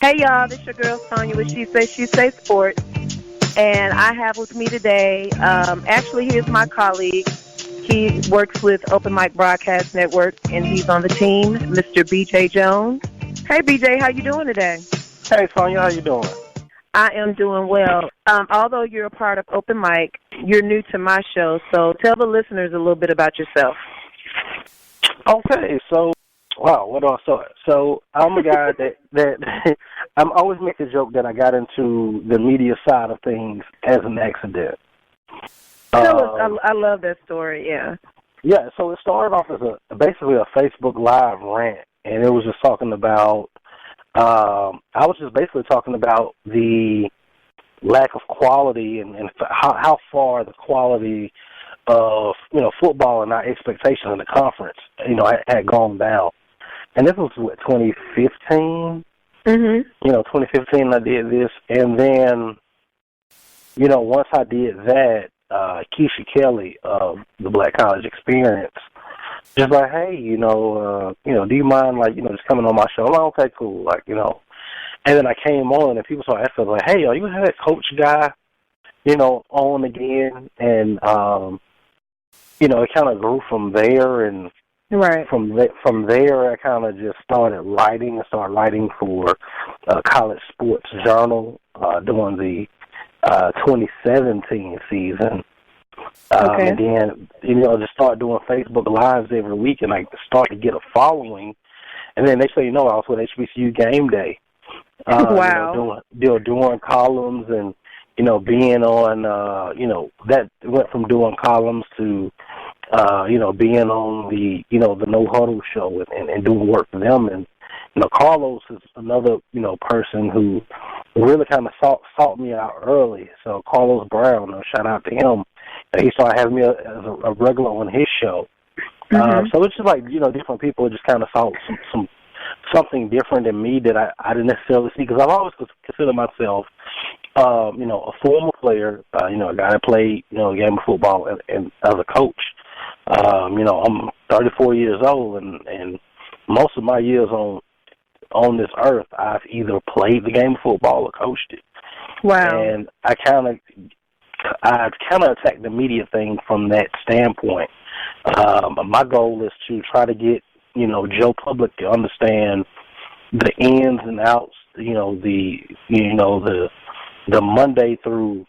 Hey y'all, this your girl Sonja with She Say Sports, and I have with me today, actually he is my colleague. He works with Open Mic Broadcast Network, and he's on the team, Mr. BJ Jones. Hey BJ, how you doing today? Hey Sonja, how you doing? I am doing well. Although you're a part of Open Mic, you're new to my show, so tell the listeners a little bit about yourself. Okay, so wow, what do I say? So I'm a guy that I'm always make a joke that I got into the media side of things as an accident. Tell us, I love that story. Yeah. Yeah. So it started off as basically a Facebook Live rant, and it was just talking about. I was just basically talking about the lack of quality and how far the quality of football and our expectations in the conference had gone down. And this was, 2015? Mm-hmm. 2015 I did this. And then, once I did that, Keisha Kelly of the Black College Experience, just like, hey, do you mind, just coming on my show? I'm like, okay, cool, And then I came on, and people started asking, like, hey, are you that coach guy, on again? And, it kind of grew from there, and right. From there, I kind of just started writing. I started writing for College Sports Journal during the 2017 season. Okay. And then, just start doing Facebook Lives every week, and I start to get a following. And then next thing you know, I was with HBCU Game Day. Wow. Doing columns and, being on, that went from doing columns to, being on the, the No Huddle show and doing work for them. And, Carlos is another, person who really kind of sought me out early. So Carlos Brown, shout out to him. He started having me as a regular on his show. Mm-hmm. So it's just like, different people just kind of saw something different in me that I didn't necessarily see, because I've always considered myself, a former player, a guy that played, a game of football and as a coach. I'm 34 years old, and most of my years on this earth, I've either played the game of football or coached it. Wow. And I kind of attacked the media thing from that standpoint. My goal is to try to get, Joe Public to understand the ins and outs, the Monday through,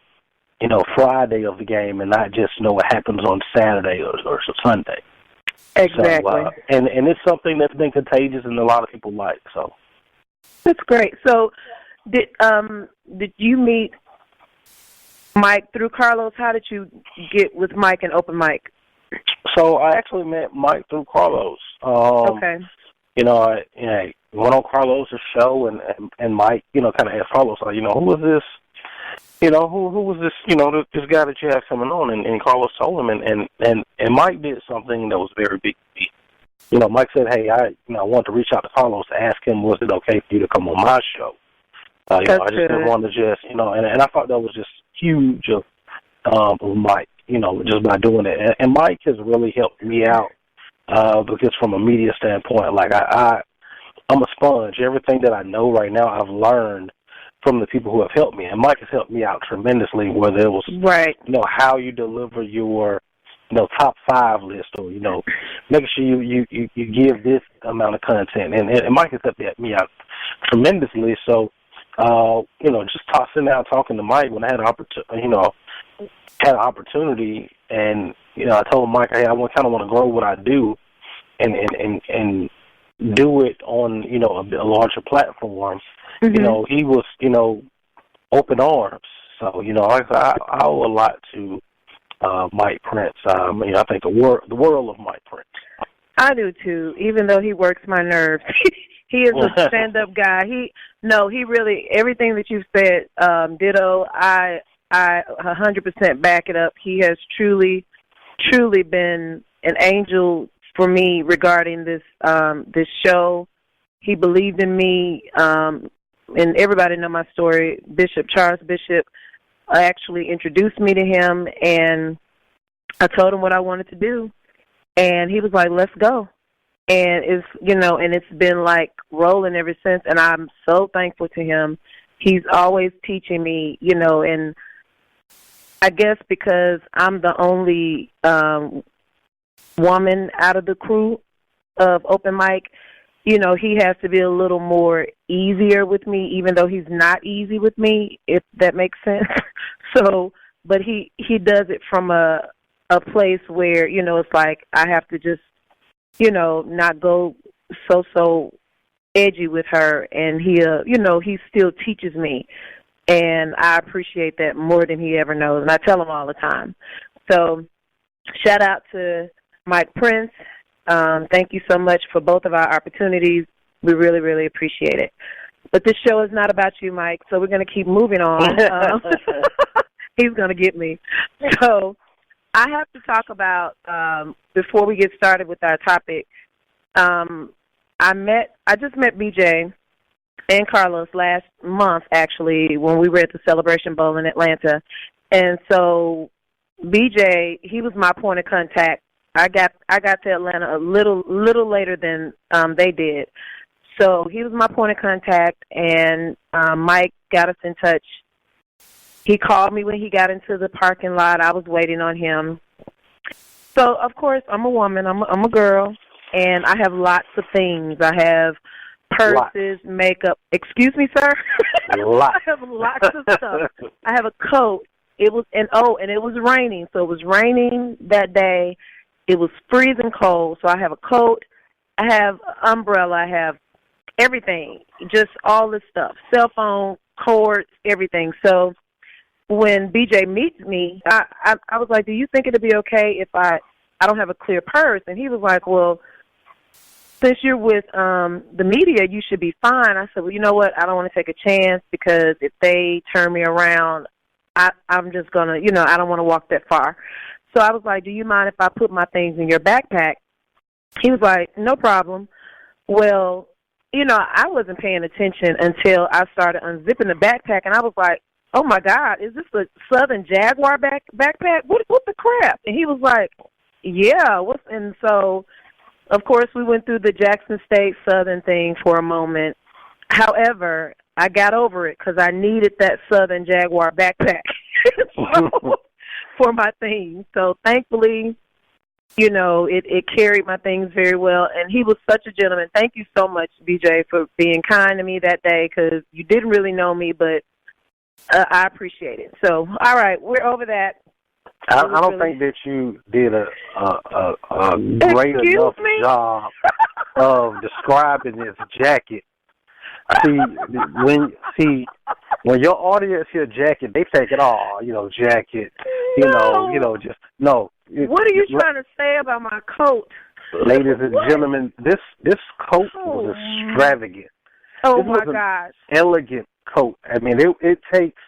Friday of the game, and not just know what happens on Saturday or Sunday. Exactly. So, and it's something that's been contagious and a lot of people like. So that's great. So did you meet Mike through Carlos? How did you get with Mike and Open Mic? So I actually met Mike through Carlos. Okay. I went on Carlos' show, and Mike, kind of asked Carlos, who was this? Who was this? This guy that you have coming on? And Carlos told him, and Mike did something that was very big to me. Mike said, hey, I wanted to reach out to Carlos to ask him, was it okay for you to come on my show? I just didn't want to just, and I thought that was just huge of Mike, just by doing it. And Mike has really helped me out because from a media standpoint, I'm a sponge. Everything that I know right now, I've learned from the people who have helped me. And Mike has helped me out tremendously, whether it was, right, how you deliver your, top 5 list, or, making sure you give this amount of content. And Mike has helped me out tremendously. So, just sitting down talking to Mike when I had an opportunity, and, I told Mike, hey, I kind of want to grow what I do and do it on, a larger platform. Mm-hmm. He was, open arms. So, I owe a lot to Mike Prince. I think the world of Mike Prince. I do too, even though he works my nerves. He is a stand-up guy. He really, everything that you've said, ditto, I 100% back it up. He has truly been an angel for me regarding this show. He believed in me, and everybody know my story. Charles Bishop actually introduced me to him, and I told him what I wanted to do, and he was like, let's go. and it's been like rolling ever since, and I'm so thankful to him. He's always teaching me, and I guess because I'm the only woman out of the crew of open mic, he has to be a little more easier with me, even though he's not easy with me, if that makes sense. So, but he does it from a place where, it's like I have to just, not go so edgy with her, and he still teaches me, and I appreciate that more than he ever knows, and I tell him all the time. So, shout out to Mike Prince. Thank you so much for both of our opportunities. We really, really appreciate it. But this show is not about you, Mike, so we're going to keep moving on. He's going to get me. So I have to talk about, before we get started with our topic, I just met BJ and Carlos last month, actually, when we were at the Celebration Bowl in Atlanta. And so BJ, he was my point of contact. I got to Atlanta a little later than they did. So he was my point of contact, and Mike got us in touch. He called me when he got into the parking lot. I was waiting on him. So, of course, I'm a woman. I'm a girl, and I have lots of things. I have purses, makeup. Excuse me, sir? Lots. I have lots of stuff. I have a coat. It was and it was raining. So it was raining that day. It was freezing cold. So I have a coat. I have an umbrella. I have everything, just all this stuff, cell phone, cords, everything. So when BJ meets me, I was like, do you think it'd be okay if I don't have a clear purse? And he was like, well, since you're with the media, you should be fine. I said, well, you know what? I don't want to take a chance, because if they turn me around, I'm just going to, I don't want to walk that far. So I was like, do you mind if I put my things in your backpack? He was like, no problem. Well, I wasn't paying attention until I started unzipping the backpack, and I was like, oh, my God, is this a Southern Jaguar backpack? What the crap? And he was like, yeah. And so, of course, we went through the Jackson State Southern thing for a moment. However, I got over it because I needed that Southern Jaguar backpack for my things. So, thankfully, it carried my things very well, and he was such a gentleman. Thank you so much, BJ, for being kind to me that day, because you didn't really know me, but I appreciate it. So, all right, we're over that. I don't think that you did a great enough job of describing this jacket. When your audience hear jacket, they take it all, jacket, just no. What are you trying to say about my coat? Ladies and gentlemen, this coat was extravagant. Oh, my gosh. Elegant coat. I mean, it takes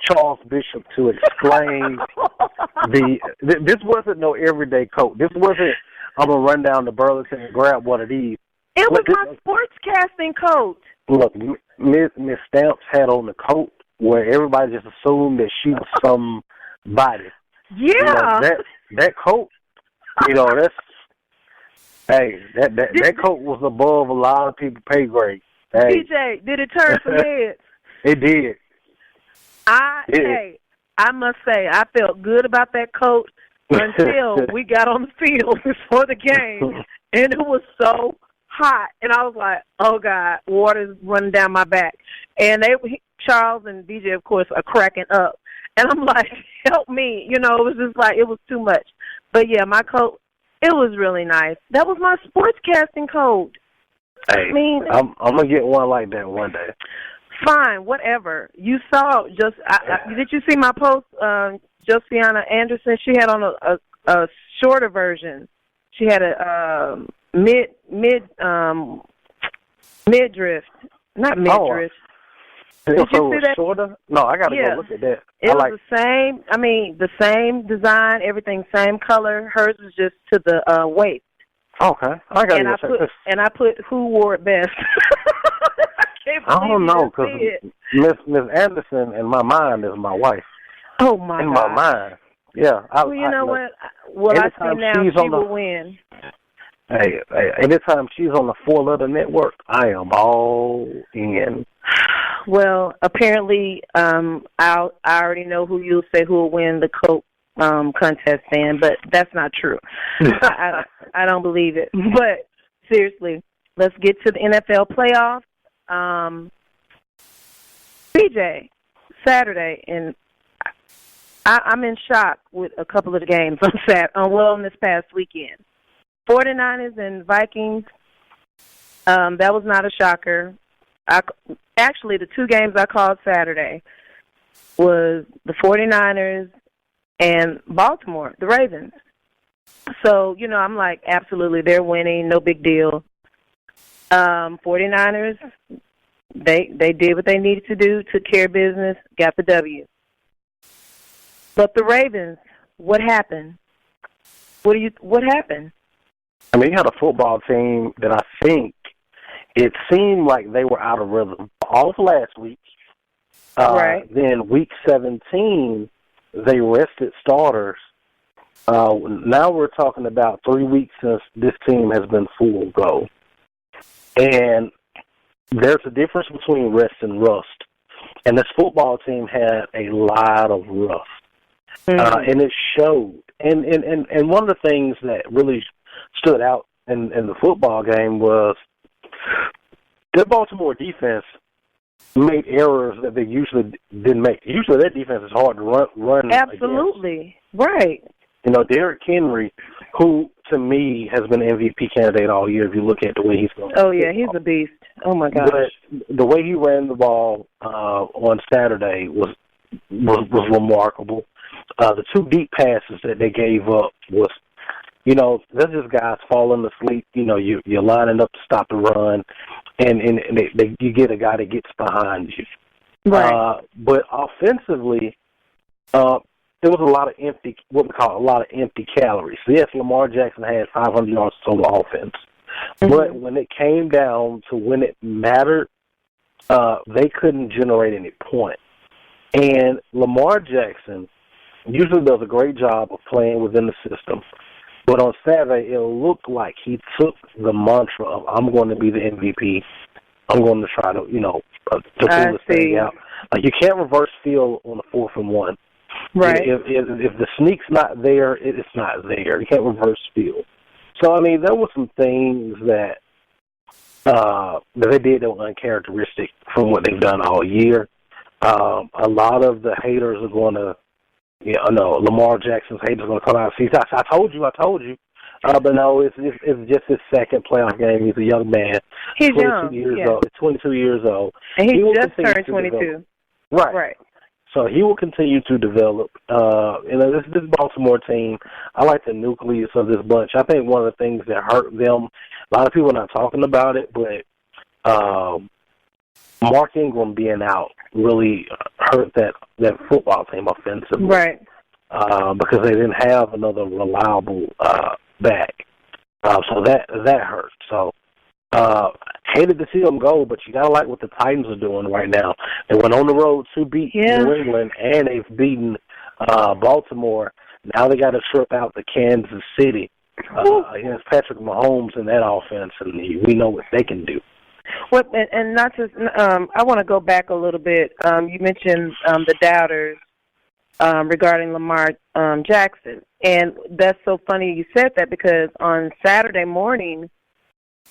Charles Bishop to explain this wasn't no everyday coat. This wasn't, I'm going to run down to Burlington and grab one of these. It was my sportscasting coat. Look, Miss Stamps had on the coat where everybody just assumed that she was somebody. Yeah. That coat, that's, hey, that coat was above a lot of people's pay grade. Hey. DJ, did it turn some heads? It did. I must say, I felt good about that coat until we got on the field before the game, and it was so hot, and I was like, oh, God, water's running down my back. And Charles and DJ, of course, are cracking up. And I'm like, help me. It was just like, it was too much. But, yeah, my coat, it was really nice. That was my sportscasting coat. Hey, I'm going to get one like that one day. Fine, whatever. You saw did you see my post, Josiana Anderson? She had on a shorter version. She had a midriff, not midriff. Did you see that? Shorter? No, I got to go look at that. It was the same design, everything, same color. Hers was just to the waist. Okay. I put who wore it best. I don't know, because Miss Anderson in my mind is my wife. Oh, my God. In my mind. Yeah. Well, you know what? Well, I see now she will win. Anytime she's on the four-letter network, I am all in. Well, apparently, I already know who you'll say who will win the Coke contest then, but that's not true. I don't believe it. But seriously, let's get to the NFL playoffs. BJ, Saturday, and I'm in shock with a couple of the games on this past weekend. 49ers and Vikings, that was not a shocker. Actually, the two games I called Saturday was the 49ers and Baltimore, the Ravens. So, I'm like, absolutely, they're winning, no big deal. 49ers, they did what they needed to do, took care of business, got the W. But the Ravens, what happened? What happened? I mean, you had a football team that I think it seemed like they were out of rhythm all of last week. Right. Then week 17, they rested starters. Now we're talking about 3 weeks since this team has been full go. And there's a difference between rest and rust. And this football team had a lot of rust. And it showed. And one of the things that really stood out in the football game was the Baltimore defense made errors that they usually didn't make. Usually their defense is hard to run Absolutely. Against. Right. Derrick Henry, who to me has been an MVP candidate all year if you look at the way he's going. Oh, yeah, he's a beast. Oh, my gosh. But the way he ran the ball on Saturday was remarkable. The two deep passes that they gave up was, they're just guys falling asleep. You're lining up to stop the run, and you get a guy that gets behind you. Right. But offensively, there was a lot of empty calories. So yes, Lamar Jackson had 500 yards total offense. Mm-hmm. But when it came down to when it mattered, they couldn't generate any points. And Lamar Jackson usually does a great job of playing within the system. But on Saturday, it looked like he took the mantra of, I'm going to be the MVP. I'm going to try to, to pull this thing out. Like, you can't reverse field on the 4th and 1. Right. If the sneak's not there, it's not there. You can't reverse field. So, I mean, there were some things that they did that were uncharacteristic from what they've done all year. A lot of the haters are going to, Lamar Jackson's haters are going to come out and say, I told you. But no, it's just his second playoff game. He's a young man. He's 22 young. years old. 22 years old. And he just turned 22. Right. So he will continue to develop. This Baltimore team, I like the nucleus of this bunch. I think one of the things that hurt them, a lot of people are not talking about it, but Mark Ingram being out really hurt that football team offensively. Right. Because they didn't have another reliable back. So that hurt. So hated to see them go, but you gotta like what the Titans are doing right now. They went on the road to beat New England, and they've beaten Baltimore. Now they got to trip out to Kansas City against Patrick Mahomes in that offense, and we know what they can do. Well, and not just, I want to go back a little bit. You mentioned the doubters regarding Lamar Jackson, and that's so funny you said that because on Saturday morning,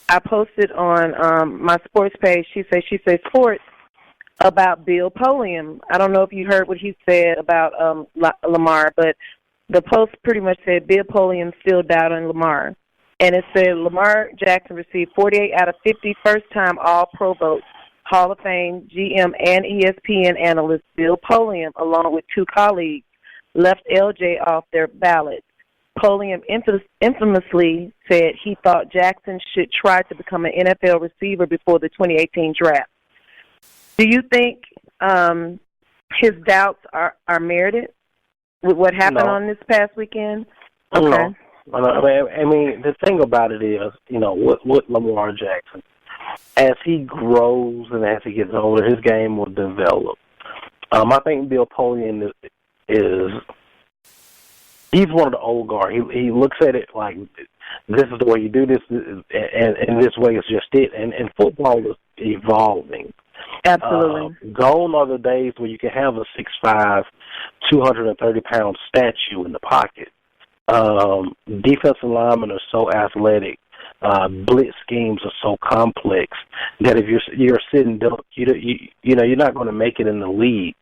I posted on my sports page, She Say Sports, about Bill Polian. I don't know if you heard what he said about Lamar, but the post pretty much said Bill Polian still doubting Lamar. And it said Lamar Jackson received 48 out of 50 first-time All-Pro votes. Hall of Fame GM and ESPN analyst Bill Polian, along with two colleagues, left LJ off their ballot. Polian infamously said he thought Jackson should try to become an NFL receiver before the 2018 draft. Do you think his doubts are merited with what happened on this past weekend? Okay. No. I mean, the thing about it is, with Lamar Jackson, as he grows and as he gets older, his game will develop. I think Bill Polian he's one of the old guard. He looks at it like this is the way you do this, and this way is just it. And football is evolving. Absolutely. Gone are the days where you can have a 6'5", 230-pound statue in the pocket. Defensive linemen are so athletic. Blitz schemes are so complex that if you're a sitting duck, you're not going to make it in the league.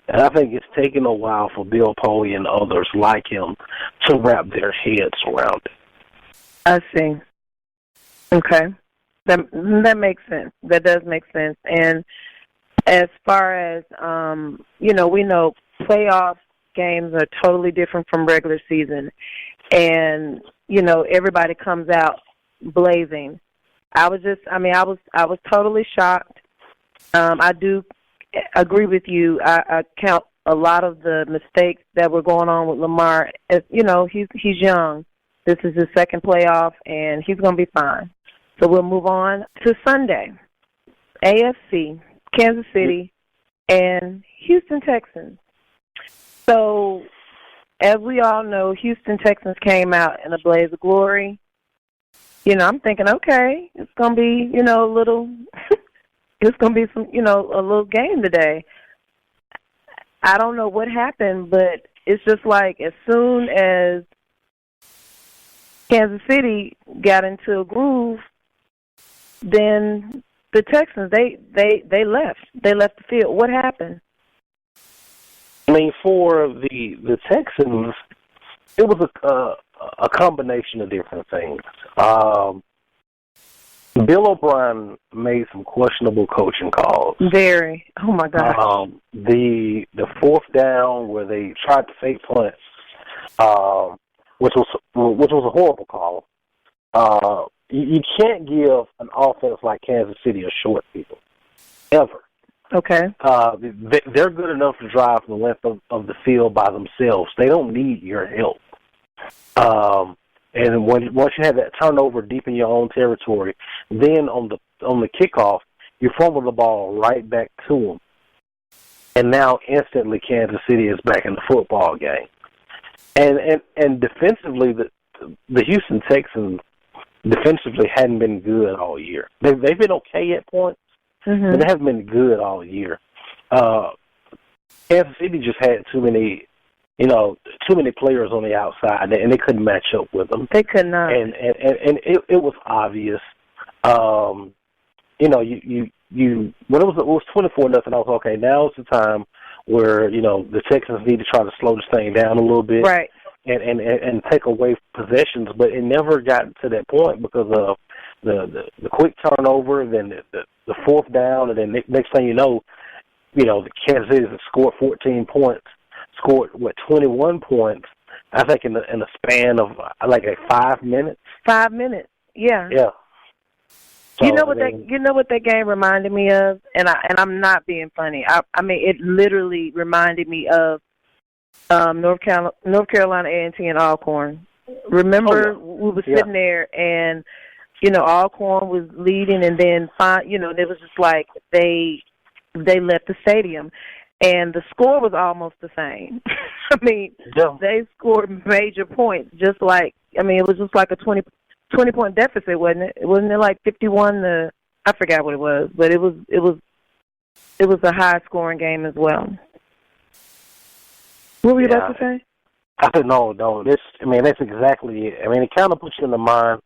And I think it's taken a while for Bill Poley and others like him to wrap their heads around it. I see. Okay. That makes sense. That does make sense. And as far as, we know playoff games are totally different from regular season. And, everybody comes out blazing. I was totally shocked. I do agree with you. I count a lot of the mistakes that were going on with Lamar as, he's young. This is his second playoff, and he's going to be fine. So we'll move on to Sunday. AFC, Kansas City, and Houston Texans. So, as we all know, Houston Texans came out in a blaze of glory. I'm thinking, okay, it's going to be, a little, it's going to be some, a little game today. I don't know what happened, but it's just like as soon as Kansas City got into a groove, then the Texans, they left. They left the field. What happened? I mean, for the Texans, it was a combination of different things. Bill O'Brien made some questionable coaching calls. Very. Oh my God. The fourth down where they tried to fake punt, which was a horrible call. You can't give an offense like Kansas City a short field, ever. Okay. They're good enough to drive the length of the field by themselves. They don't need your help. And once you have that turnover deep in your own territory, then on the kickoff, you fumble the ball right back to them. And now instantly Kansas City is back in the football game. And defensively, the Houston Texans defensively hadn't been good all year. They've been okay at points, but they haven't been good all year. Kansas City just had too many players on the outside, and they couldn't match up with them. They could not. And it was obvious. You when it was 24-0, I was okay. Now is the time where the Texans need to try to slow this thing down a little bit, right? And take away possessions, but it never got to that point because of the quick turnover, then the fourth down, and then next thing the Kansas City scored 14 points, scored 21 points. I think in the span of like 5 minutes. 5 minutes, yeah. Yeah. So, you know what that game reminded me of, and I'm not being funny. I mean, it literally reminded me of North Carolina A&T and Alcorn. Remember, we were sitting there, and Alcorn was leading, and then it was just like they left the stadium, and the score was almost the same. I mean, they scored major points, it was just like a 20-point deficit, wasn't it? Wasn't it like 51 to, I forgot what it was, but it was a high scoring game as well. What were you about to say? I said no. That's exactly it. I mean, it kind of puts you in the mind,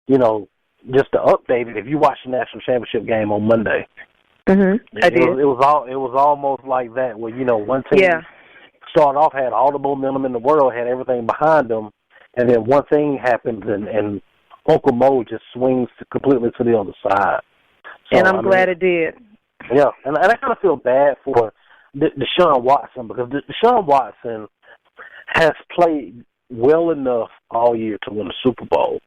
just to update it. If you watch the national championship game on Monday, I did. It was almost like that, where one team started off, had all the momentum in the world, had everything behind them, and then one thing happens, and Uncle Mo just swings completely to the other side. So, and I'm glad it did. Yeah, and I kind of feel bad for Deshaun Watson, because Deshaun Watson has played well enough all year to win the Super Bowl.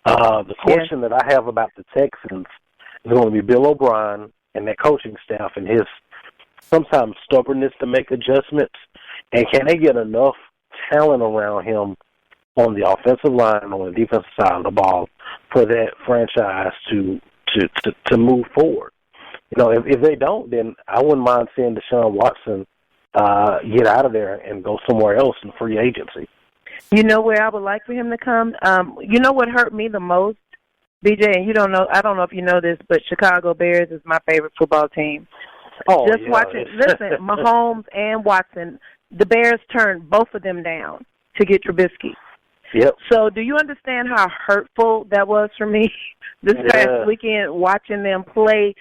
The question that I have about the Texans is going to be Bill O'Brien and that coaching staff and his sometimes stubbornness to make adjustments, and can they get enough talent around him on the offensive line and on the defensive side of the ball for that franchise to move forward. If they don't, then I wouldn't mind seeing Deshaun Watson get out of there and go somewhere else in free agency. You know where I would like for him to come? You know what hurt me the most, BJ, and I don't know if you know this, but Chicago Bears is my favorite football team. Oh, Just yeah. watching, listen, Mahomes and Watson, the Bears turned both of them down to get Trubisky. Yep. So do you understand how hurtful that was for me this past weekend, watching them play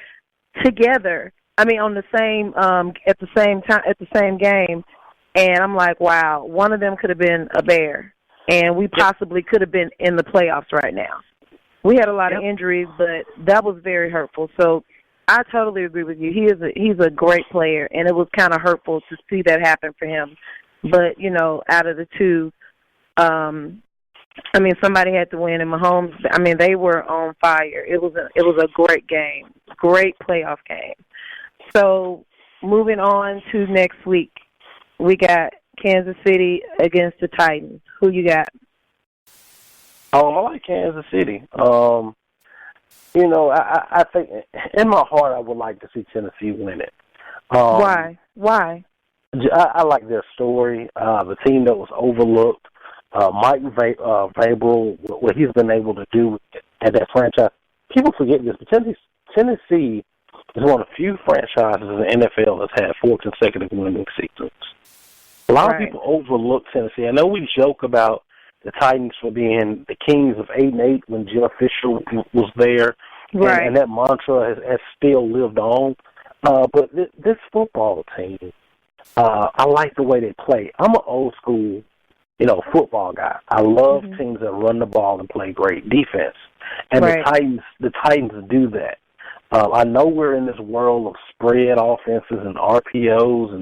together? I mean, on the same at the same time at the same game, and I'm like, wow, one of them could have been a Bear, and we possibly could have been in the playoffs right now. We had a lot of injuries, but that was very hurtful. So I totally agree with you. He's a great player, and it was kind of hurtful to see that happen for him. But out of the two, somebody had to win, and Mahomes. They were on fire. It was a great game, great playoff game. So moving on to next week, we got Kansas City against the Titans. Who you got? I like Kansas City. I think in my heart I would like to see Tennessee win it. Why? I like their story. The team that was overlooked. Mike Vrabel, what he's been able to do at that franchise. People forget this, but Tennessee is one of the few franchises in the NFL that's had 4 consecutive winning seasons. A lot of people overlook Tennessee. I know we joke about the Titans for being the kings of 8-8 when Jeff Fisher was there, and that mantra has still lived on. But this football team, I like the way they play. I'm an old school, football guy. I love teams that run the ball and play great defense, and the Titans do that. I know we're in this world of spread offenses and RPOs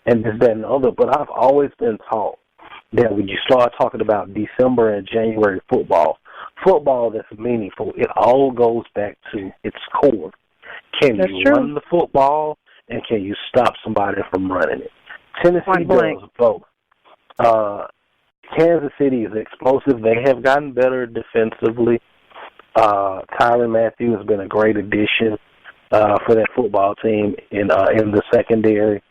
and this, that, and the other, but I've always been taught that when you start talking about December and January football that's meaningful, it all goes back to its core. Can you run the football, and can you stop somebody from running it? Tennessee does both. Kansas City is explosive. They have gotten better defensively. Tyrann Mathieu has been a great addition for that football team in the secondary.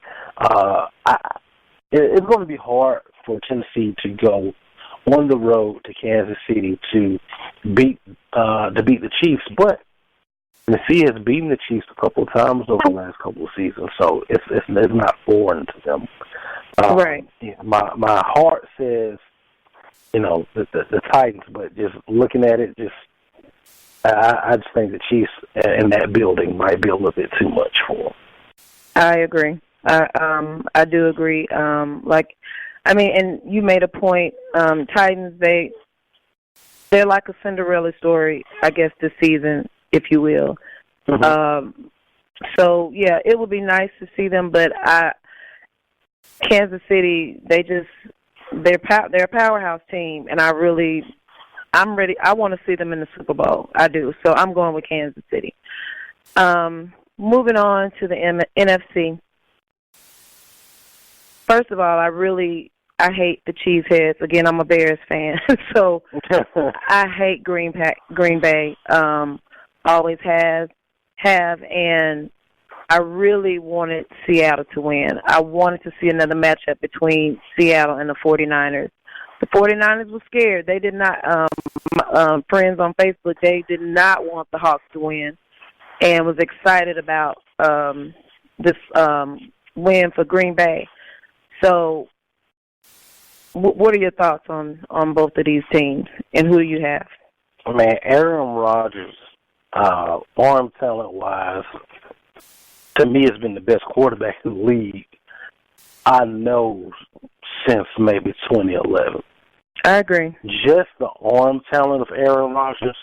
It's going to be hard for Tennessee to go on the road to Kansas City to beat the Chiefs, but Tennessee has beaten the Chiefs a couple of times over the last couple of seasons, so it's not foreign to them. My heart says, the Titans, but just looking at it, I just think the Chiefs in that building might be a little bit too much for them. I agree. I do agree. And you made a point. Titans, they're like a Cinderella story, I guess, this season, if you will. So yeah, it would be nice to see them, but Kansas City, they're a powerhouse team, and I'm ready. I want to see them in the Super Bowl. I do. So I'm going with Kansas City. Moving on to the NFC. First of all, I hate the cheeseheads. Again, I'm a Bears fan, so I hate Green Bay. Always have, and I really wanted Seattle to win. I wanted to see another matchup between Seattle and the 49ers. The 49ers were scared. They did not, friends on Facebook, they did not want the Hawks to win and was excited about this win for Green Bay. So what are your thoughts on both of these teams, and who do you have? Man, Aaron Rodgers, arm talent-wise, to me has been the best quarterback in the league, I know, since maybe 2011. I agree. Just the arm talent of Aaron Rodgers,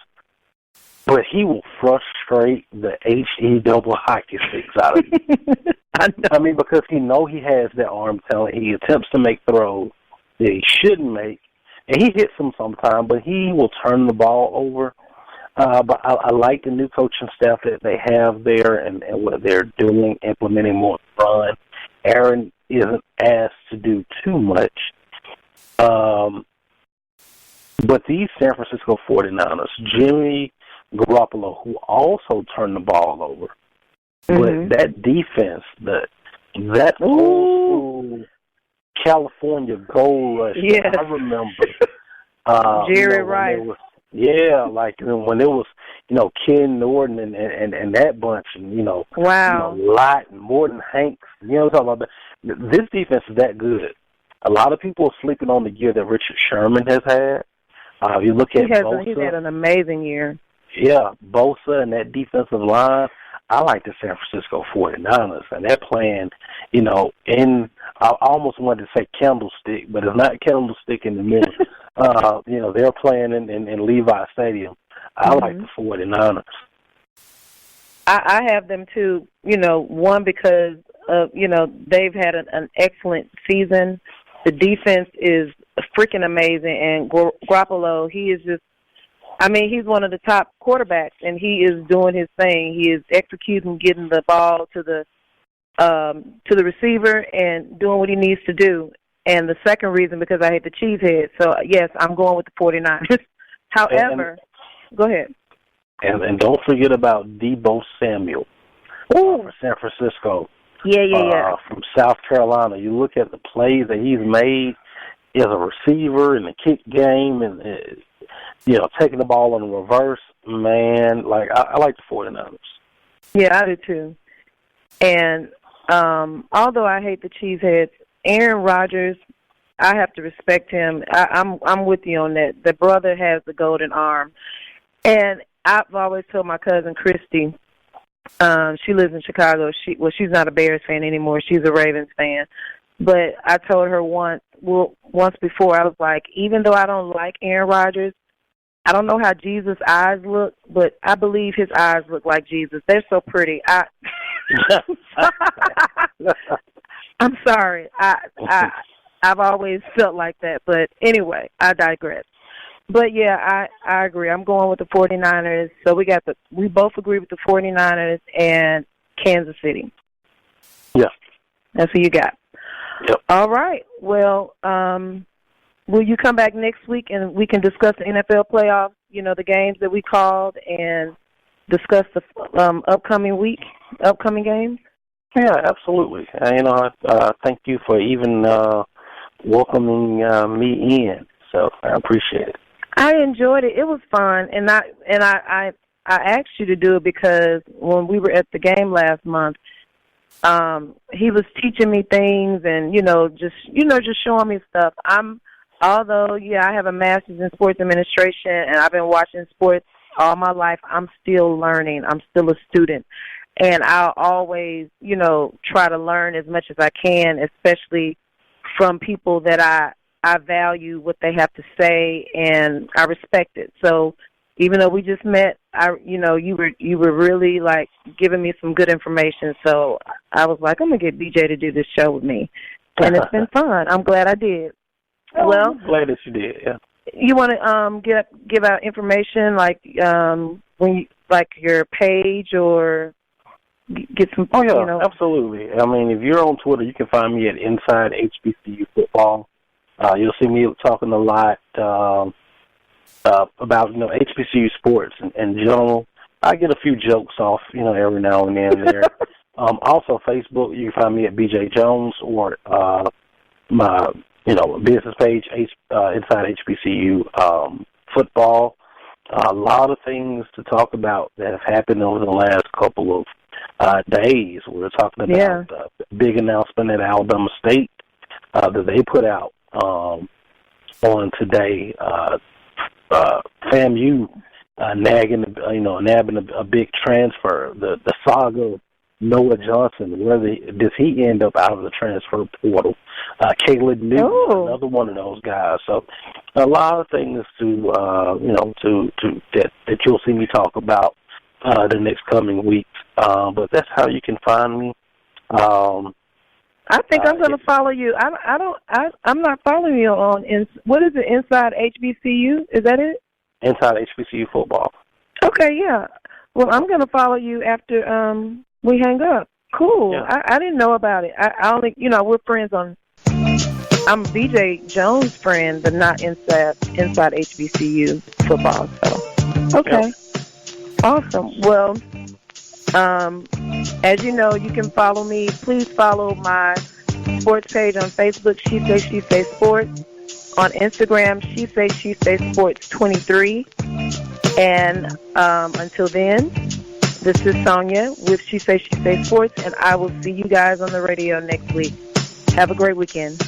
but he will frustrate the H-E-double hockey sticks out of you. I mean, because he has that arm talent. He attempts to make throws that he shouldn't make, and he hits them sometimes, but he will turn the ball over. But I like the new coaching staff that they have there and what they're doing, implementing more run. Aaron isn't asked to do too much. But these San Francisco 49ers, Jimmy Garoppolo, who also turned the ball over, but that defense, that old California goal rush, I remember Jerry Rice. Like when it was, Ken Norton and that bunch, and wow, Lott and Morton Hanks. You know what I'm talking about? This defense is that good. A lot of people are sleeping on the year that Richard Sherman has had. You look at Bosa. He's had an amazing year. Yeah, Bosa and that defensive line. I like the San Francisco 49ers, and they're playing, I almost wanted to say Candlestick, but it's not Candlestick in the middle. They're playing in Levi Stadium. I like the 49ers. I have them too, one because of, they've had an excellent season. The defense is freaking amazing, and Garoppolo, he is just, he's one of the top quarterbacks, and he is doing his thing. He is executing, getting the ball to the receiver and doing what he needs to do. And the second reason, because I hate the cheesehead. So, yes, I'm going with the 49ers. However, go ahead. And don't forget about Deebo Samuel from San Francisco. Yeah. From South Carolina. You look at the plays that he's made as a receiver in the kick game and, taking the ball in reverse. Man, I like the 49ers. Yeah, I do too. And although I hate the cheeseheads, Aaron Rodgers, I have to respect him. I'm with you on that. The brother has the golden arm. And I've always told my cousin Christy, she lives in Chicago. She's not a Bears fan anymore. She's a Ravens fan. But I told her once before, I was like, even though I don't like Aaron Rodgers, I don't know how Jesus' eyes look, but I believe his eyes look like Jesus. They're so pretty. I'm sorry. I've always felt like that. But anyway, I digress. But, yeah, I agree. I'm going with the 49ers. So we both agree with the 49ers and Kansas City. Yeah. That's who you got. Yep. All right. Well, will you come back next week and we can discuss the NFL playoffs, the games that we called, and discuss the upcoming games? Yeah, absolutely. Thank you for even welcoming me in. So I appreciate it. I enjoyed it. It was fun, and I asked you to do it because when we were at the game last month, he was teaching me things and just showing me stuff. Although I have a master's in sports administration and I've been watching sports all my life, I'm still learning. I'm still a student, and I'll always try to learn as much as I can, especially from people that I value what they have to say, and I respect it. So even though we just met, you were really giving me some good information. So I was like, I'm gonna get BJ to do this show with me, and it's been fun. I'm glad I did. Oh, well, I'm glad that you did. Yeah. You want to give out information when you your page or get some? Oh yeah, absolutely. If you're on Twitter, you can find me at Inside HBCU Football. You'll see me talking a lot about HBCU sports in general. I get a few jokes off every now and then there. Also Facebook, you can find me at BJ Jones, or my business page Inside HBCU Football. A lot of things to talk about that have happened over the last couple of days. We're talking about the big announcement at Alabama State that they put out on today. FAMU nabbing a big transfer. The saga of Noah Johnson, does he end up out of the transfer portal? Caleb Newton, another one of those guys. So a lot of things that you'll see me talk about the next coming weeks. But that's how you can find me. I think I'm going to follow you. I'm not following you on what is it? Inside HBCU? Is that it? Inside HBCU Football. Okay, yeah. Well, I'm going to follow you after we hang up. Cool. Yeah. I didn't know about it. I only, we're friends on. I'm BJ Jones' friend, but not inside HBCU Football. So, okay, awesome. Well. As you know, you can follow me. Please follow my sports page on Facebook, She Say Sports. On Instagram, She Say Sports 23. And until then, this is Sonja with She Say Sports, and I will see you guys on the radio next week. Have a great weekend.